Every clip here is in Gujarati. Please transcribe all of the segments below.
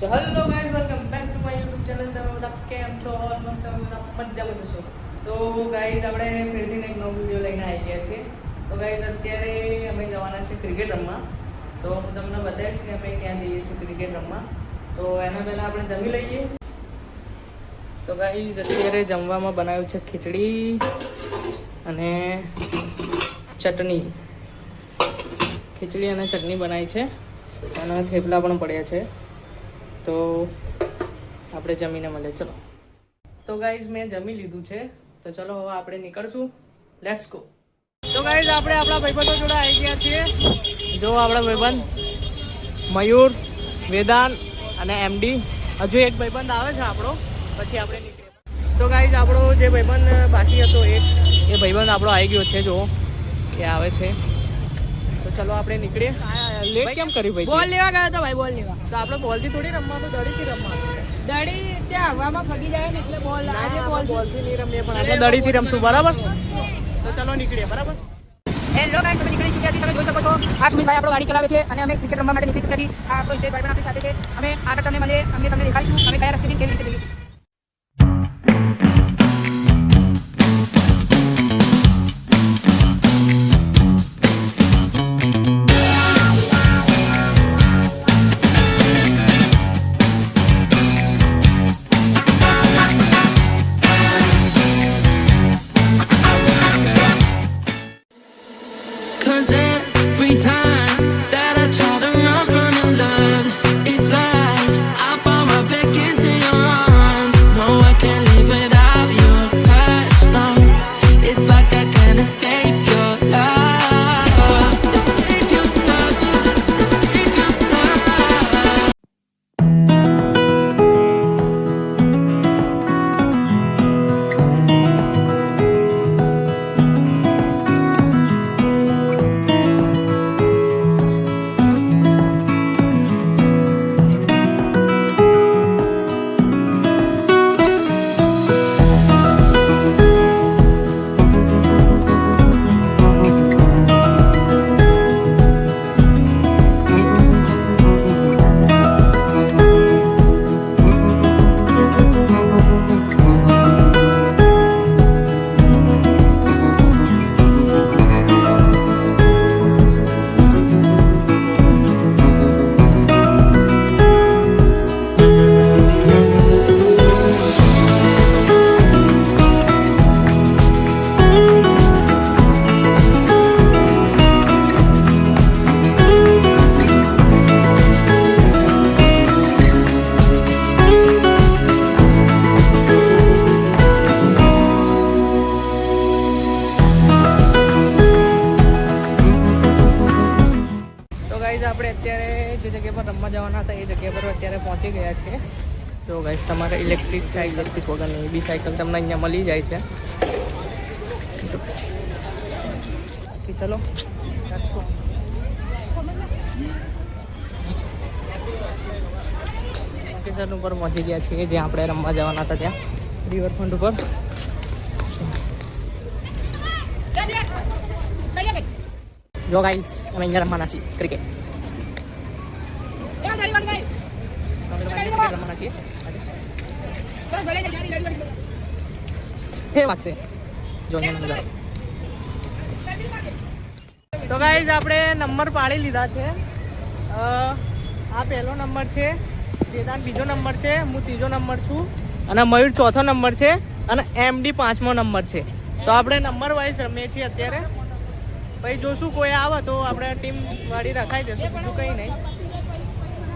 So hello guys, welcome back to my YouTube channel. તમે બધા કેમ છો? ઓલમોસ્ટ તમે બધા મજામાં છો. તો ગાઈઝ આપણે ફરીથી એક નવો વિડીયો લઈને આવી ગયા છીએ. તો ગાઈઝ અત્યારે અમે જવાના છે ક્રિકેટ રમવા. તો હું તમને બતાવીશ કે અમે ક્યાં જઈએ છીએ ક્રિકેટ રમવા. તો એના પહેલાં આપણે જમી લઈએ. તો ગાઈઝ અત્યારે જમવામાં બનાવ્યું છે ખીચડી અને ચટણી. ખીચડી અને ચટણી બનાવી છે અને થેપલા પણ પડ્યા છે. તો આપણે જમીને મળીએ. ચલો. તો ગાઈઝ મેં જમી લીધું છે. તો ચલો હવે આપણે નીકળશું. Let's go. તો ગાઈઝ આપણે આપણા ભાઈબંધો જોડે આવી ગયા છીએ. જો આપણા ભાઈબંધ મયુર, વેદાંત અને એમડી. હજુ એક ભાઈબંધ આવે છે આપણો, પછી આપણે નીકળીએ. તો ગાઈઝ આપણો જે ભાઈબંધ બાકી હતો એ ભાઈબંધ આપણો આવી ગયો છે. જો એ આવે છે. તો ચલો આપણે નીકળીએ. લેટ કેમ કર્યું ભાઈ? બોલ લેવા ગયો તો ભાઈ, બોલ લેવા. તો આપણે બોલથી થોડી રમવાનું, દડીથી રમવાનું. દડી ત્યાં હવામાં ફગી જાય ને એટલે બોલ. આજે બોલથી નહીં રમીએ, પણ આપણે દડીથી રમશું, બરાબર? તો ચલો નીકળીએ, બરાબર? હેલો ગાઈસ, અમે નીકળી ચૂક્યા છીએ. તમે જોઈ શકો છો આ સુમિતભાઈ આપણો ગાડી ચલાવે છે અને અમે ક્રિકેટ રમવા માટે નીકળી ચૂક્યા છીએ. આ આપણો હિતેશ ભાઈ પણ આપણી સાથે છે. અમે આગળ તમને મળીએ, અમે તમને દેખાડીશું અમે કયા રસ્તેથી કેવી રીતે જઈએ. આપણે અત્યારે જે જગ્યા પર રમવા જવાના હતા એ જગ્યા પર અત્યારે પહોંચી ગયા છે. જો ગાઈસ તમારે ઇલેક્ટ્રિક સાયકલ વગરની બી સાયકલ તમને અહીંયા મળી જાય છે. ચલો સ્ટેશન ઉપર પહોંચી ગયા છીએ જ્યાં આપણે રમવા જવાના હતા, ત્યાં રિવરફ્રન્ટ ઉપર. જો ગાઈસ અમે અહીંયા રમવાના છીએ ક્રિકેટ. રમવાના છીએ વાગશે. જો તો ગાઈસ આપણે નંબર પાડી લીધા છે. આ પહેલો નંબર છે, વેદાંત બીજો નંબર છે, હું ત્રીજો નંબર છું અને મયુર ચોથો નંબર છે અને એમડી પાંચમો નંબર છે. તો આપણે નંબર વાઇઝ રમીએ છીએ અત્યારે. ભાઈ જોશું કોઈ આવે તો આપણે ટીમ વાળી રખાઈ દઈશું, બીજું કંઈ નહીં.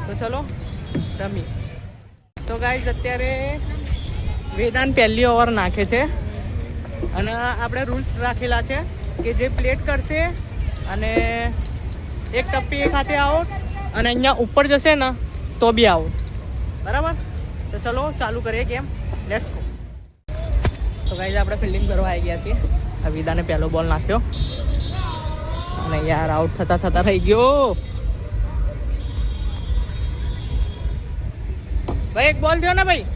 તો ચલો રમી. તો ગાઈઝ અત્યારે વેદાંત પહેલી ઓવર નાખે છે અને આપણે રૂલ્સ રાખેલા છે કે જે પ્લેટ કરશે અને એક ટપ્પી એક હાથે આઉટ અને અહીંયા ઉપર જશે ને તો બી આઉટ, બરાબર? તો ચલો ચાલુ કરીએ ગેમ. Let's go. તો ગાઈઝ આપણે ફિલ્ડિંગ કરવા આવી ગયા છીએ. આ વેદાને પહેલો બોલ નાખ્યો અને યાર આઉટ થતા રહી ગયો. ભાઈ એક બોલ થયો ને ભાઈ.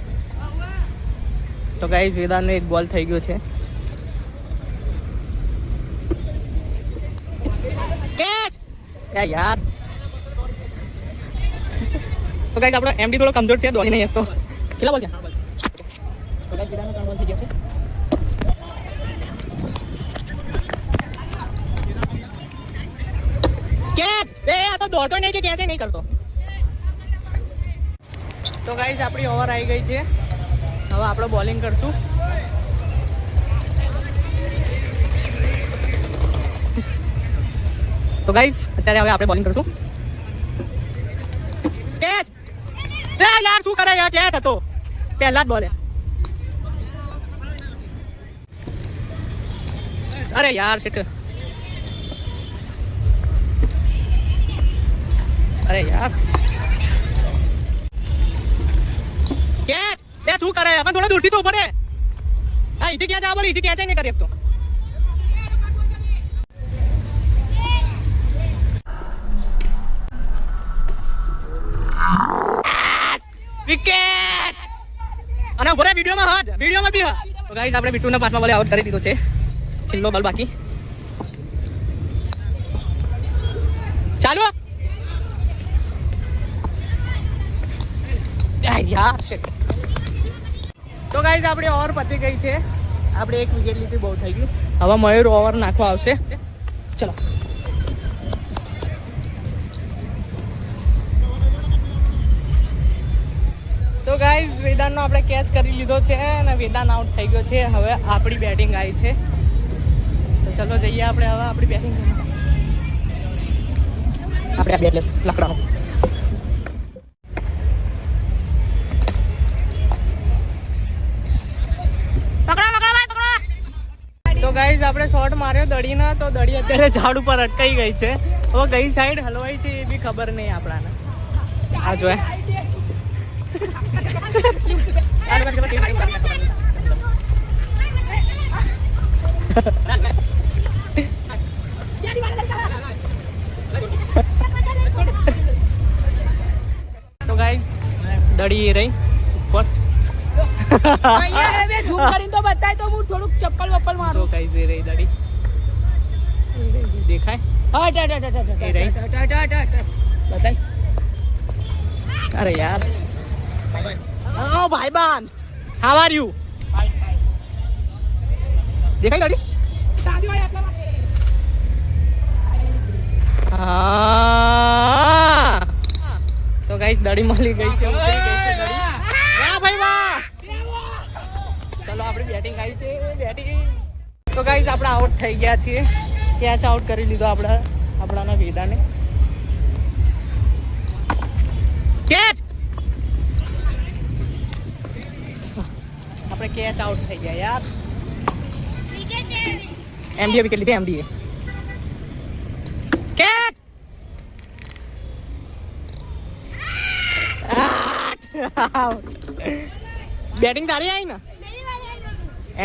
તો ગાઈઝ વેદાંતનો એક બોલ થઈ ગયો છે. કેચ! યાર તો ગાઈસ આપણો એમડી થોડો કમજોર છે, દોડી નહીં શકતો. કેટલા બોલ છે? તો ગાઈસ વેદાંતનો 3 બોલ થઈ ગયા છે. કેચ! બે આ તો દોડતો નહીં કે કેચ નહીં કરતો. તો ગાઈસ આપણી ઓવર આવી ગઈ છે. હવે આપણે બોલિંગ કરશું. તો ગાઈસ અત્યારે હવે આપણે બોલિંગ કરશું. કેચ! એ યાર શું કરે યાર, કેચ હતો પહેલા જ બોલે. અરે યાર શિટ. અરે યાર કેચ! બે શું કરે પણ થોડા દૂરથી તો ઉપર હે. હા ઈથી કેચ આ બોલ, ઈથી કેચ નહીં કરી શકતો. વિકેટ! અને ઉભો રે, વિડીયોમાં બી હા. તો ગાઈસ આપણે બિટ્ટુને 5મા બોલે આઉટ કરી દીધો છે. છેલ્લો બોલ બાકી. ચાલો યાર શિટ. તો ગાઈસ આપણી ઓવર પતી ગઈ છે. આપણે 1 વિકેટ લીધી, બહુ થઈ ગયું. હવે મયુર ઓવર નાખવા આવશે. ચલો તો ગાઈસ વેદાંતનો આપણે કેચ કરી લીધો છે અને વેદાંત આઉટ થઈ ગયો છે. હવે આપણી બેટિંગ આવી છે. તો ચલો જઈએ આપણે હવે આપણી બેટિંગ. આપણે આ બેટ લેસ લાકડાનો. તો ગાઈસ આપણે શોટ માર્યો દડીના, તો દડી અત્યારે ઝાડ ઉપર અટકાઈ ગઈ છે. હવે કઈ સાઈડ હલવાઈ છે એ બી ખબર નહીં આપણાને. આ જો તો ગાઈસ દડી રહી ઉપર. અહીંયા હવે ઝૂમ કરીને તો બતાય તો હું થોડુંક ચપ્પલ વપ્પલ મારું. તો ગાઈસ એ રહી દડી. દેખાય? હા એ રહી. બતાય. અરે યાર ઓ ભાઈબાન, હાઉ આર યુ? દેખાય દડી? હા તો ગાઈસ દડી મળી ગઈ છે. ઉતરી ગઈ છે દડી. વાહ ભાઈ વાહ. ચલો આપણી બેટિંગ આવી છે. બેટિંગ તો ગાઈસ આપણે આઉટ થઈ ગયા છીએ. કેચ આઉટ કરી લીધો આપણાના વેદાને. કેચ! આપણે કેચ આઉટ થઈ ગયા યાર. એમડીએ વિકેટ લીધી. એમડીએ કેચ! બેટિંગ સારી આવી ને?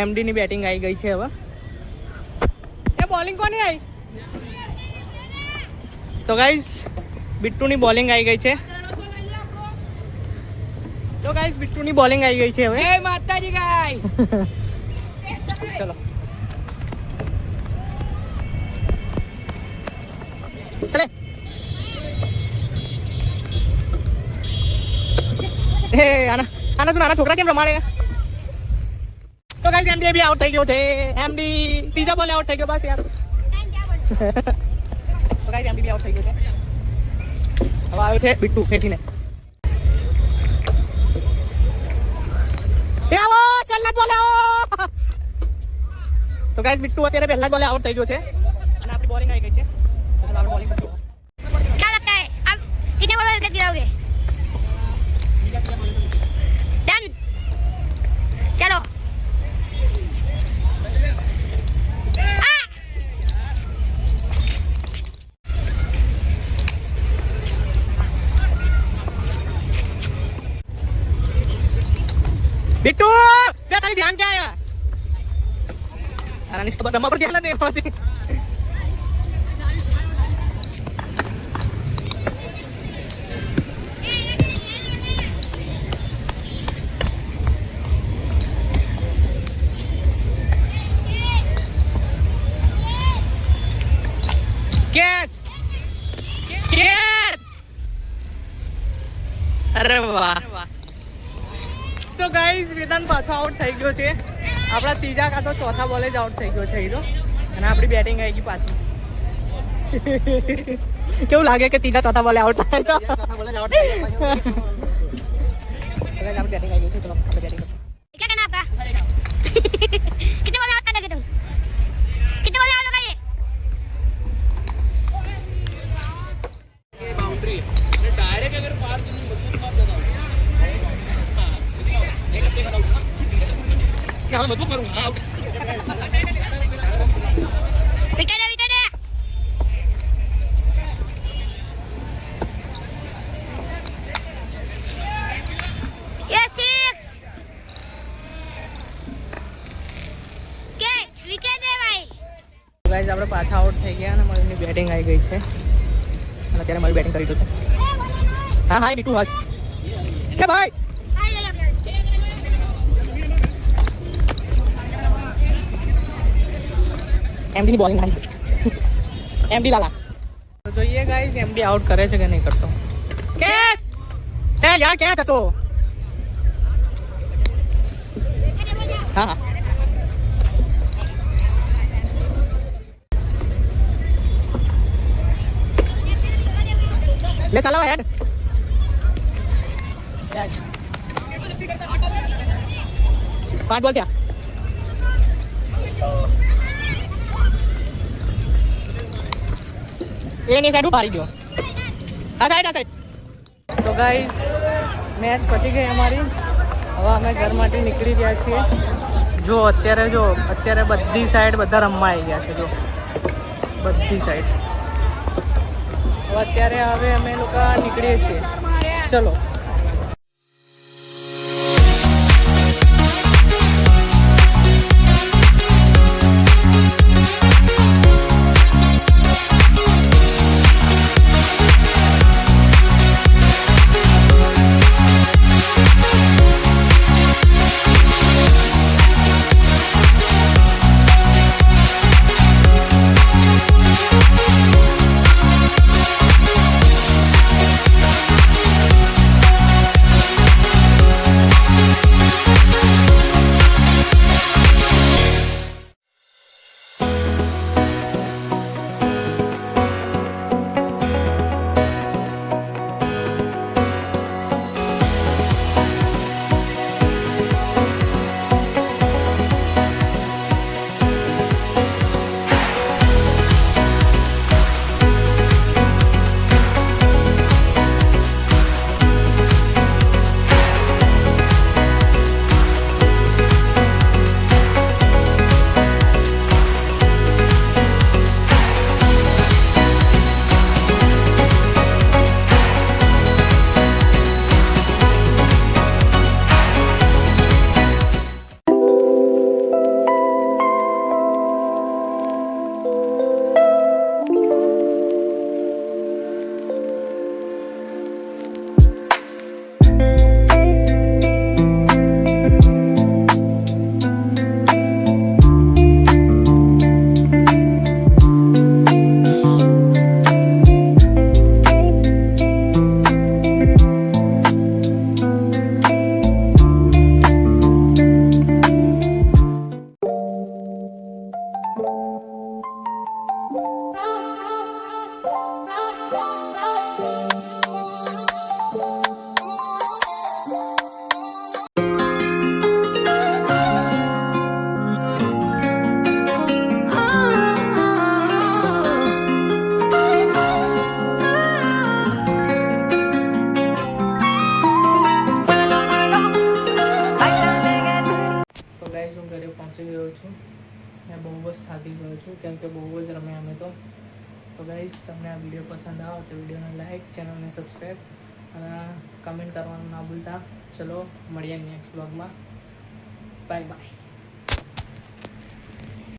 એમડી ની બેટિંગ આવી ગઈ છે. હવે એ બોલિંગ કોની આવી? તો ગાઈસ બિટ્ટુ ની બોલિંગ આવી ગઈ છે. તો ગાઈસ બિટ્ટુ ની બોલિંગ આવી ગઈ છે હવે. જય માતાજી ગાઈસ. ચલો ચલે. હે આના શું નાના છોકરા કેમ રમાડે? તો ગાઈસ એમડી બી આઉટ થઈ ગયો છે. એમડી ત્રીજા બોલે આઉટ થઈ ગયો બસ યાર. તો ગાઈસ એમડી બી આઉટ થઈ ગયો છે. હવે આવ્યો છે બિટ્ટુ ફેંટીને. એ આવો પહેલા બોલે આવો. તો ગાઈસ બિટ્ટુ અત્યારે પહેલા બોલે આઉટ થઈ ગયો છે અને આપણી બોલિંગ આવી ગઈ છે. તો ચલો આપણે બોલિંગ કરીએ. क्या लगता है आप कितने बॉल विकेट गिराओगे? डन चलो. बिट्टू બે તારી ધ્યાન ક્યાં આવ્યા? આની ખબર રમવા પર ધ્યાન નથી આવતી. કેચ! કેચ! અરે વાહ. તો ગાઈઝ વેદાંત પાછો આઉટ થઈ ગયો છે. આપણા ત્રીજા કાં તો ચોથા બોલે જ આઉટ થઈ ગયો છે હીરો. અને આપણી બેટિંગ આવી ગઈ પાછી. કેવું લાગે કે ત્રીજા ચોથા બોલે આઉટ થાય તો? આપણી બેટિંગ આવી ગઈ છે. ચલો આપણે બેટિંગ કરીશું. क्या कहना आपका कितने बॉल आउट करना तुम कितने बॉल आउट करिए बाउंड्री डायरेक्ट अगर पार तो नहीं मजबूत मार देता हूँ क्या मजबूत करूँगा विकेट है ये सिक्स कैच विकेट है भाई ગાઈઝ આપણે પાછા આઉટ થઈ ગયા અને મારી બેટિંગ આવી ગઈ છે. અને અત્યારે મારી બેટિંગ કરી દો. હા હા નીકળું હાલ એ ભાઈ એમડી ની બોલિંગ આવી. એમડી લાલા તો જોઈએ ગાઈઝ એમડી આઉટ કરે છે કે નહીં કરતો. કેચ એ યાર કેચ હતો. હા હા ले चला हेड 5 બોલ થયા. એની સાઈડ ઉપાડી દો. આ સાઈડ. તો ગાઈસ મેચ પતી ગઈ અમારી. હવે અમે ઘર માટે નીકળી ગયા છીએ. અત્યારે બધી સાઈડ બધા રમવા આવી ગયા છે. જો બધી સાઈડ. અત્યારે હવે અમે લોકો નીકળીએ છીએ. ચલો બહુ જ થાકી ગયો છું કેમ કે બહુ જ રમ્યા અમે તો ગાઈસ તમને આ વિડીયો પસંદ આવે તો વિડીયોને લાઈક ચેનલને સબસ્ક્રાઈબ અને કમેન્ટ કરવાનું ના ભૂલતા. ચલો મળીએ નેક્સ્ટ વ્લોગમાં. Bye bye.